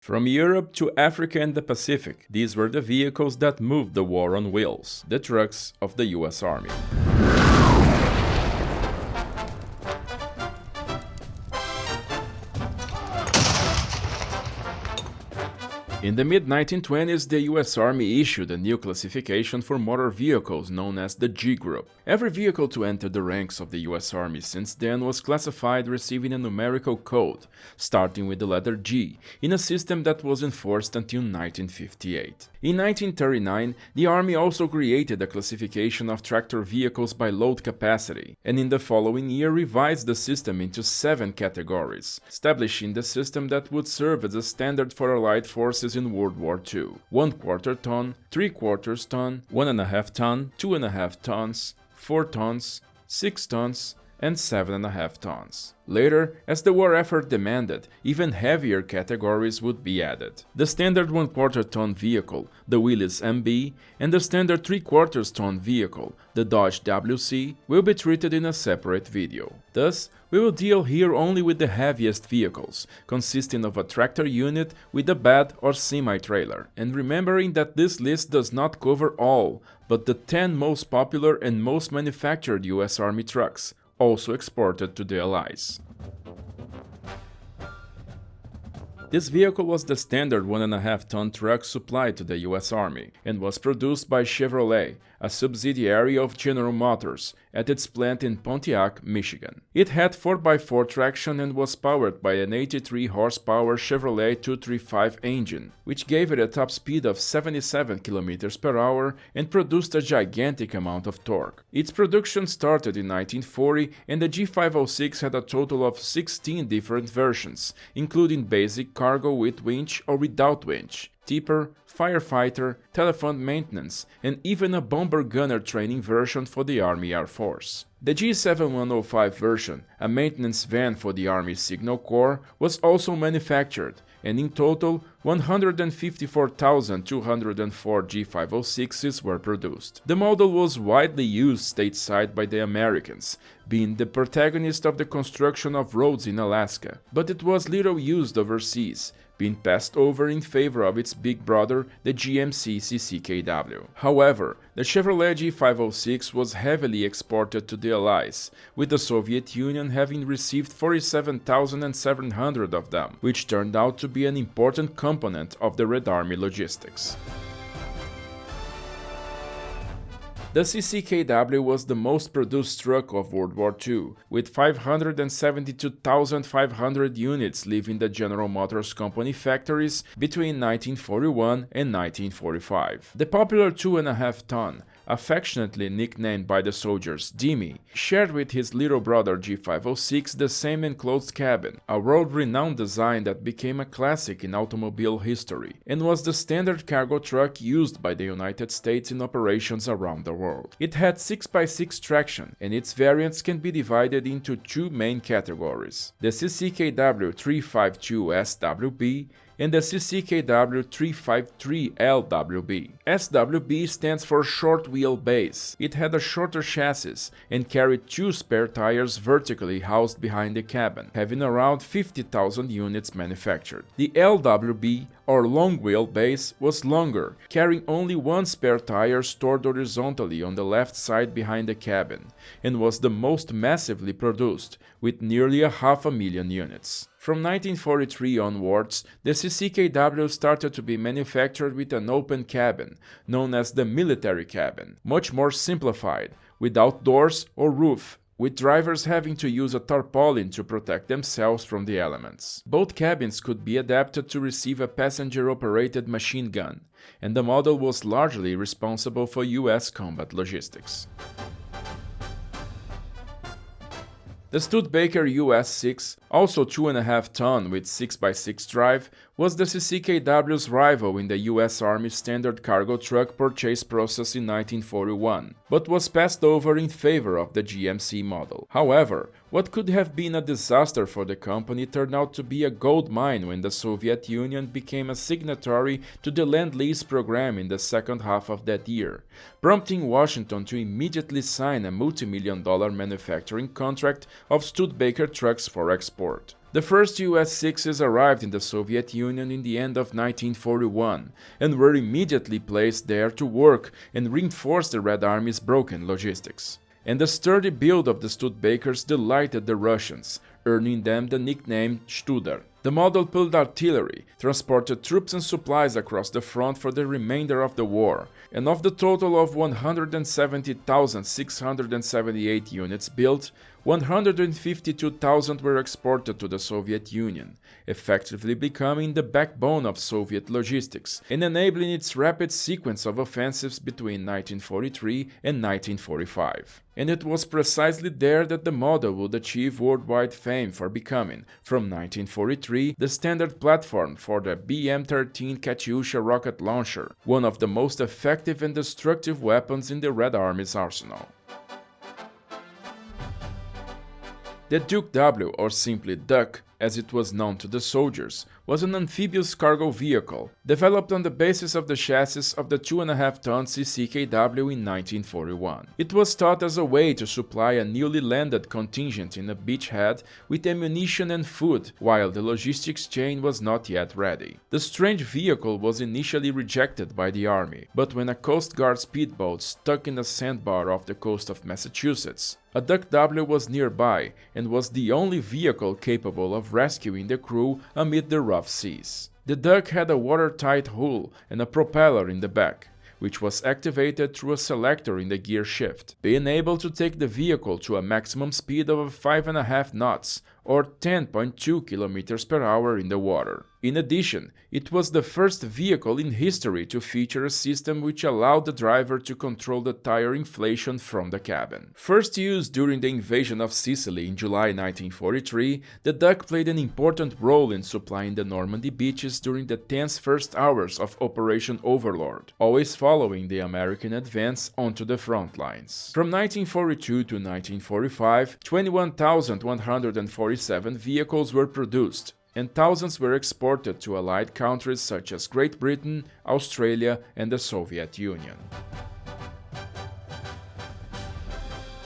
From Europe to Africa and the Pacific, these were the vehicles that moved the war on wheels, the trucks of the US Army. In the mid-1920s, the US Army issued a new classification for motor vehicles known as the G Group. Every vehicle to enter the ranks of the US Army since then was classified receiving a numerical code, starting with the letter G, in a system that was enforced until 1958. In 1939, the Army also created a classification of tractor vehicles by load capacity, and in the following year revised the system into 7 categories, establishing the system that would serve as a standard for Allied forces in World War II: 1/4 ton, 3/4 ton, 1.5 ton, 2.5 tons, 4 tons, 6 tons, and 7.5 tons. Later, as the war effort demanded, even heavier categories would be added. The standard 1/4 ton vehicle, the Willys MB, and the standard 3/4 ton vehicle, the Dodge WC, will be treated in a separate video. Thus, we will deal here only with the heaviest vehicles, consisting of a tractor unit with a bed or semi-trailer, and remembering that this list does not cover all, but the 10 most popular and most manufactured US Army trucks, also exported to the Allies. This vehicle was the standard 1.5 ton truck supplied to the US Army, and was produced by Chevrolet, a subsidiary of General Motors, at its plant in Pontiac, Michigan. It had 4x4 traction and was powered by an 83 horsepower Chevrolet 235 engine, which gave it a top speed of 77 km/h and produced a gigantic amount of torque. Its production started in 1940, and the G506 had a total of 16 different versions, including basic cargo with winch or without winch, tipper, firefighter, telephone maintenance, and even a bomber gunner training version for the Army Air Force. The G7105 version, a maintenance van for the Army Signal Corps, was also manufactured, and in total 154,204 G506s were produced. The model was widely used stateside by the Americans, being the protagonist of the construction of roads in Alaska, but it was little used overseas, being passed over in favor of its big brother, the GMC CCKW. However, the Chevrolet G506 was heavily exported to the Allies, with the Soviet Union having received 47,700 of them, which turned out to be an important component of the Red Army logistics. The CCKW was the most produced truck of World War II, with 572,500 units leaving the General Motors Company factories between 1941 and 1945. The popular 2.5 ton, affectionately nicknamed by the soldiers Dimmy, shared with his little brother G506 the same enclosed cabin, a world-renowned design that became a classic in automobile history, and was the standard cargo truck used by the United States in operations around the world. It had 6x6 traction, and its variants can be divided into 2 main categories: the CCKW 352 SWB and the CCKW 353 LWB. SWB stands for Short Wheelbase. It had a shorter chassis and carried 2 spare tires vertically housed behind the cabin, having around 50,000 units manufactured. The LWB, or Long Wheelbase, was longer, carrying only 1 spare tire stored horizontally on the left side behind the cabin, and was the most massively produced, with nearly 500,000 units. From 1943 onwards, the CCKW started to be manufactured with an open cabin, known as the military cabin, much more simplified, without doors or roof, with drivers having to use a tarpaulin to protect themselves from the elements. Both cabins could be adapted to receive a passenger-operated machine gun, and the model was largely responsible for US combat logistics. The Studebaker US-6, also 2.5 ton with 6x6 drive, was the CCKW's rival in the US Army standard cargo truck purchase process in 1941, but was passed over in favor of the GMC model. However, what could have been a disaster for the company turned out to be a gold mine when the Soviet Union became a signatory to the Lend-Lease program in the second half of that year, prompting Washington to immediately sign a multi-million-dollar manufacturing contract of Studebaker trucks for export. The first US Sixes arrived in the Soviet Union in the end of 1941 and were immediately placed there to work and reinforce the Red Army's broken logistics. And the sturdy build of the Studebakers delighted the Russians, earning them the nickname Studer. The model pulled artillery, transported troops and supplies across the front for the remainder of the war, and of the total of 170,678 units built, 152,000 were exported to the Soviet Union, effectively becoming the backbone of Soviet logistics and enabling its rapid sequence of offensives between 1943 and 1945. And it was precisely there that the model would achieve worldwide fame for becoming, from 1943, the standard platform for the BM-13 Katyusha rocket launcher, one of the most effective and destructive weapons in the Red Army's arsenal. The Duke W, or simply Duck, as it was known to the soldiers, was an amphibious cargo vehicle, developed on the basis of the chassis of the 2.5-ton CCKW in 1941. It was thought as a way to supply a newly landed contingent in a beachhead with ammunition and food, while the logistics chain was not yet ready. The strange vehicle was initially rejected by the Army, but when a Coast Guard speedboat stuck in a sandbar off the coast of Massachusetts, a Duck W was nearby and was the only vehicle capable of rescuing the crew amid the rough seas. The Duck had a watertight hull and a propeller in the back, which was activated through a selector in the gear shift, being able to take the vehicle to a maximum speed of 5.5 knots or 10.2 km per hour in the water. In addition, it was the first vehicle in history to feature a system which allowed the driver to control the tire inflation from the cabin. First used during the invasion of Sicily in July 1943, the Duck played an important role in supplying the Normandy beaches during the tense first hours of Operation Overlord, always following the American advance onto the front lines. From 1942 to 1945, 21,147 vehicles were produced, and thousands were exported to allied countries such as Great Britain, Australia, and the Soviet Union.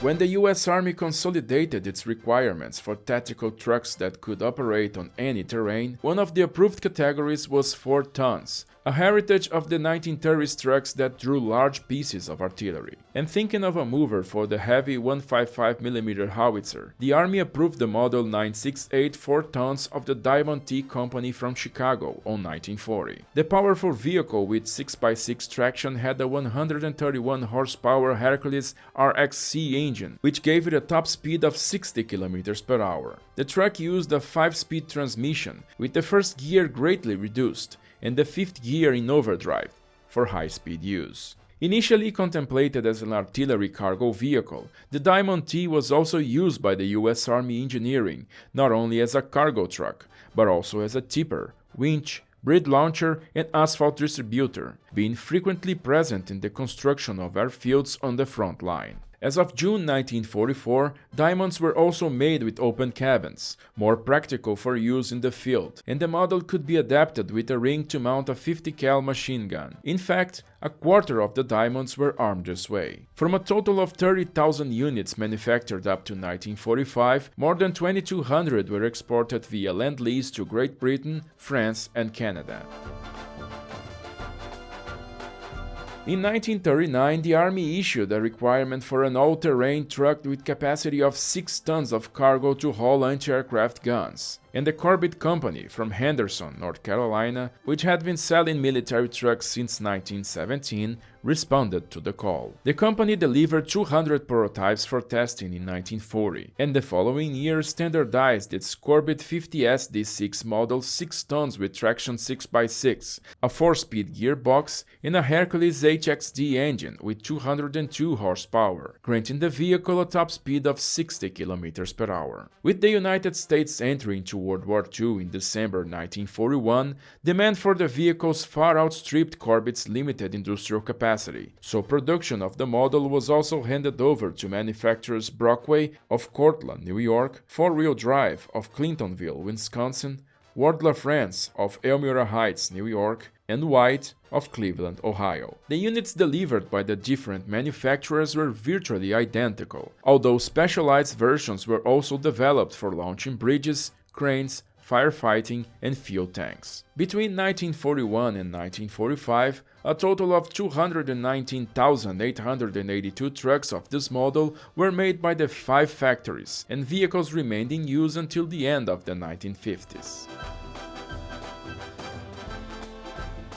When the US Army consolidated its requirements for tactical trucks that could operate on any terrain, one of the approved categories was 4 tons, a heritage of the 1930s trucks that drew large pieces of artillery. And thinking of a mover for the heavy 155mm howitzer, the Army approved the Model 968 4 tons of the Diamond T Company from Chicago on 1940. The powerful vehicle with 6x6 traction had a 131 horsepower Hercules RXC engine, which gave it a top speed of 60 km per hour. The truck used a 5-speed transmission, with the first gear greatly reduced, and the 5th gear in overdrive, for high-speed use. Initially contemplated as an artillery cargo vehicle, the Diamond T was also used by the US Army Engineering, not only as a cargo truck, but also as a tipper, winch, breed launcher, and asphalt distributor, being frequently present in the construction of airfields on the front line. As of June 1944, Diamonds were also made with open cabins, more practical for use in the field, and the model could be adapted with a ring to mount a 50 cal machine gun. In fact, a quarter of the Diamonds were armed this way. From a total of 30,000 units manufactured up to 1945, more than 2,200 were exported via Lend-Lease to Great Britain, France, and Canada. In 1939, the Army issued a requirement for an all-terrain truck with capacity of 6 tons of cargo to haul anti-aircraft guns, and the Corbett Company from Henderson, North Carolina, which had been selling military trucks since 1917, responded to the call. The company delivered 200 prototypes for testing in 1940, and the following year standardized its Corbett 50S D6 model 6 tons with traction 6x6, a 4-speed gearbox, and a Hercules HXD engine with 202 horsepower, granting the vehicle a top speed of 60 km per hour. With the United States entering into World War II in December 1941, demand for the vehicles far outstripped Corbett's limited industrial capacity, so production of the model was also handed over to manufacturers Brockway of Cortland, New York, 4-Wheel Drive of Clintonville, Wisconsin, Ward LaFrance of Elmira Heights, New York, and White of Cleveland, Ohio. The units delivered by the different manufacturers were virtually identical, although specialized versions were also developed for launching bridges, cranes, firefighting, and fuel tanks. Between 1941 and 1945, a total of 219,882 trucks of this model were made by the 5 factories, and vehicles remained in use until the end of the 1950s.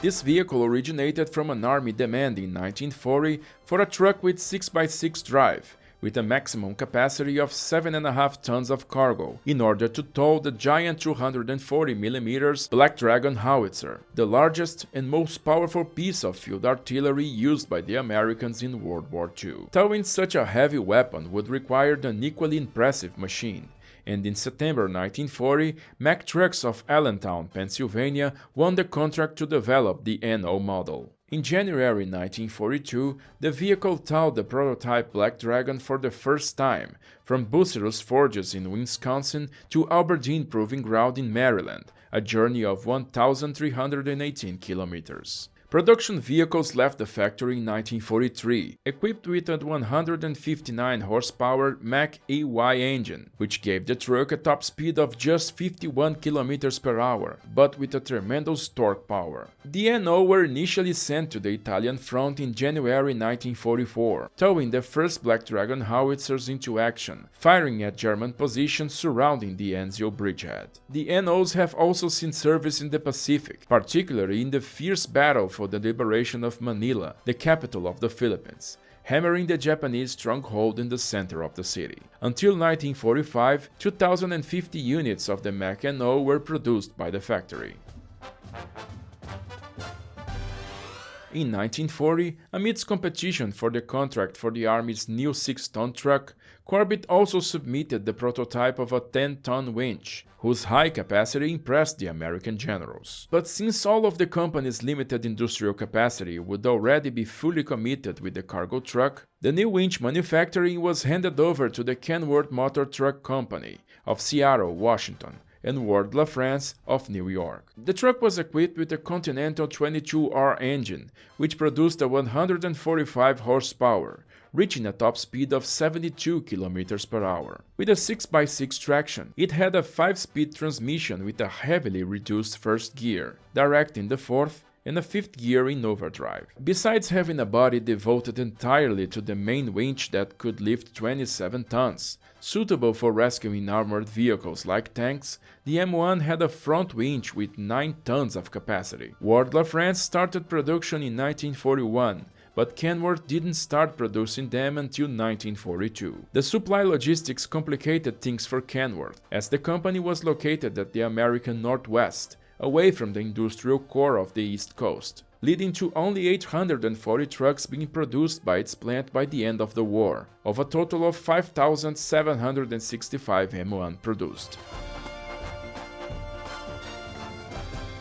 This vehicle originated from an army demand in 1940 for a truck with 6x6 drive, with a maximum capacity of 7.5 tons of cargo, in order to tow the giant 240mm Black Dragon howitzer, the largest and most powerful piece of field artillery used by the Americans in World War II. Towing such a heavy weapon would require an equally impressive machine, and in September 1940, Mack Trucks of Allentown, Pennsylvania won the contract to develop the NO model. In January 1942, the vehicle towed the prototype Black Dragon for the first time, from Bucerus Forges in Wisconsin to Aberdeen Proving Ground in Maryland, a journey of 1,318 kilometers. Production vehicles left the factory in 1943, equipped with a 159 horsepower Mack EY engine, which gave the truck a top speed of just 51 km per hour, but with a tremendous torque power. The NO were initially sent to the Italian front in January 1944, towing the first Black Dragon howitzers into action, firing at German positions surrounding the Anzio bridgehead. The NOs have also seen service in the Pacific, particularly in the fierce battle for the liberation of Manila, the capital of the Philippines, hammering the Japanese stronghold in the center of the city. Until 1945, 2,050 units of the Mack NO were produced by the factory. In 1940, amidst competition for the contract for the Army's new 6-ton truck, Corbett also submitted the prototype of a 10-ton winch, whose high capacity impressed the American generals. But since all of the company's limited industrial capacity would already be fully committed with the cargo truck, the new winch manufacturing was handed over to the Kenworth Motor Truck Company of Seattle, Washington, and Ward LaFrance of New York. The truck was equipped with a Continental 22R engine, which produced a 145 horsepower, reaching a top speed of 72 km per hour. With a 6x6 traction, it had a 5-speed transmission with a heavily reduced first gear, direct in the 4th, and a 5th gear in overdrive. Besides having a body devoted entirely to the main winch that could lift 27 tons, suitable for rescuing armored vehicles like tanks, the M1 had a front winch with 9 tons of capacity. Ward LaFrance started production in 1941, but Kenworth didn't start producing them until 1942. The supply logistics complicated things for Kenworth, as the company was located at the American Northwest, away from the industrial core of the East Coast, leading to only 840 trucks being produced by its plant by the end of the war, of a total of 5,765 M1 produced.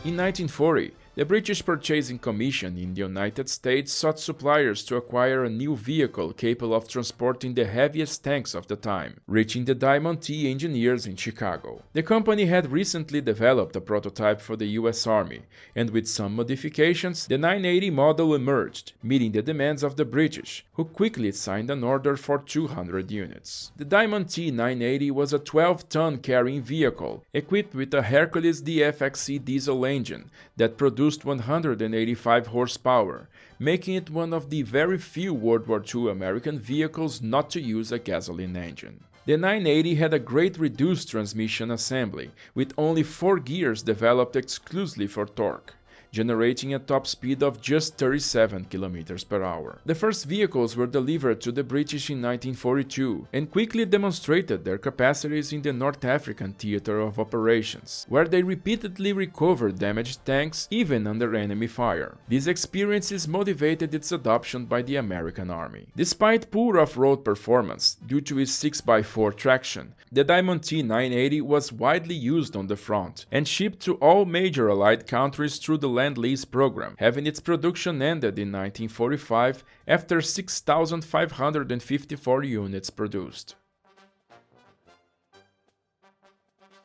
In 1940, the British Purchasing Commission in the United States sought suppliers to acquire a new vehicle capable of transporting the heaviest tanks of the time, reaching the Diamond T engineers in Chicago. The company had recently developed a prototype for the US Army, and with some modifications, the 980 model emerged, meeting the demands of the British, who quickly signed an order for 200 units. The Diamond T 980 was a 12-ton carrying vehicle, equipped with a Hercules DFXE diesel engine that produced 185 horsepower, making it one of the very few World War II American vehicles not to use a gasoline engine. The 980 had a great reduced transmission assembly, with only 4 gears developed exclusively for torque, generating a top speed of just 37 km per hour. The first vehicles were delivered to the British in 1942 and quickly demonstrated their capacities in the North African theater of operations, where they repeatedly recovered damaged tanks even under enemy fire. These experiences motivated its adoption by the American Army. Despite poor off-road performance due to its 6x4 traction, the Diamond T 980 was widely used on the front and shipped to all major Allied countries through the Lend-Lease program, having its production ended in 1945 after 6,554 units produced.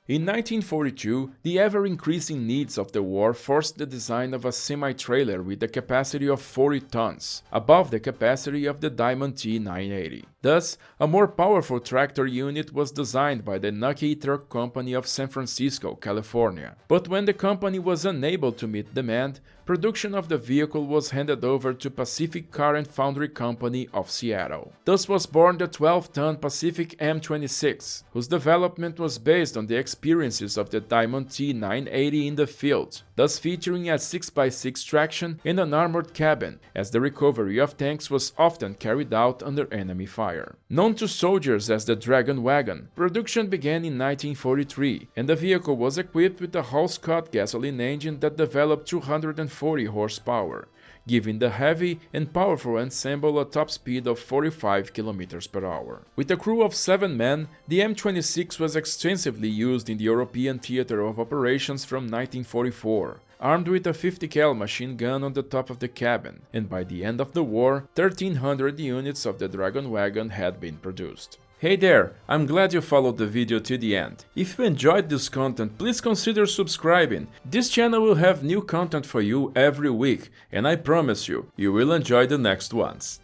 In 1942, the ever-increasing needs of the war forced the design of a semi-trailer with a capacity of 40 tons, above the capacity of the Diamond T980. Thus, a more powerful tractor unit was designed by the Knuckey Truck Company of San Francisco, California. But when the company was unable to meet demand, production of the vehicle was handed over to Pacific Car and Foundry Company of Seattle. Thus was born the 12-ton Pacific M26, whose development was based on the experiences of the Diamond T980 in the field, thus featuring a 6x6 traction and an armored cabin, as the recovery of tanks was often carried out under enemy fire. Known to soldiers as the Dragon Wagon, production began in 1943, and the vehicle was equipped with a Hall-Scott gasoline engine that developed 240 horsepower, giving the heavy and powerful ensemble a top speed of 45 km per hour. With a crew of 7 men, the M26 was extensively used in the European theater of operations from 1944, armed with a 50 cal machine gun on the top of the cabin, and by the end of the war, 1,300 units of the Dragon Wagon had been produced. Hey there, I'm glad you followed the video to the end. If you enjoyed this content, please consider subscribing. This channel will have new content for you every week, and I promise you, you will enjoy the next ones.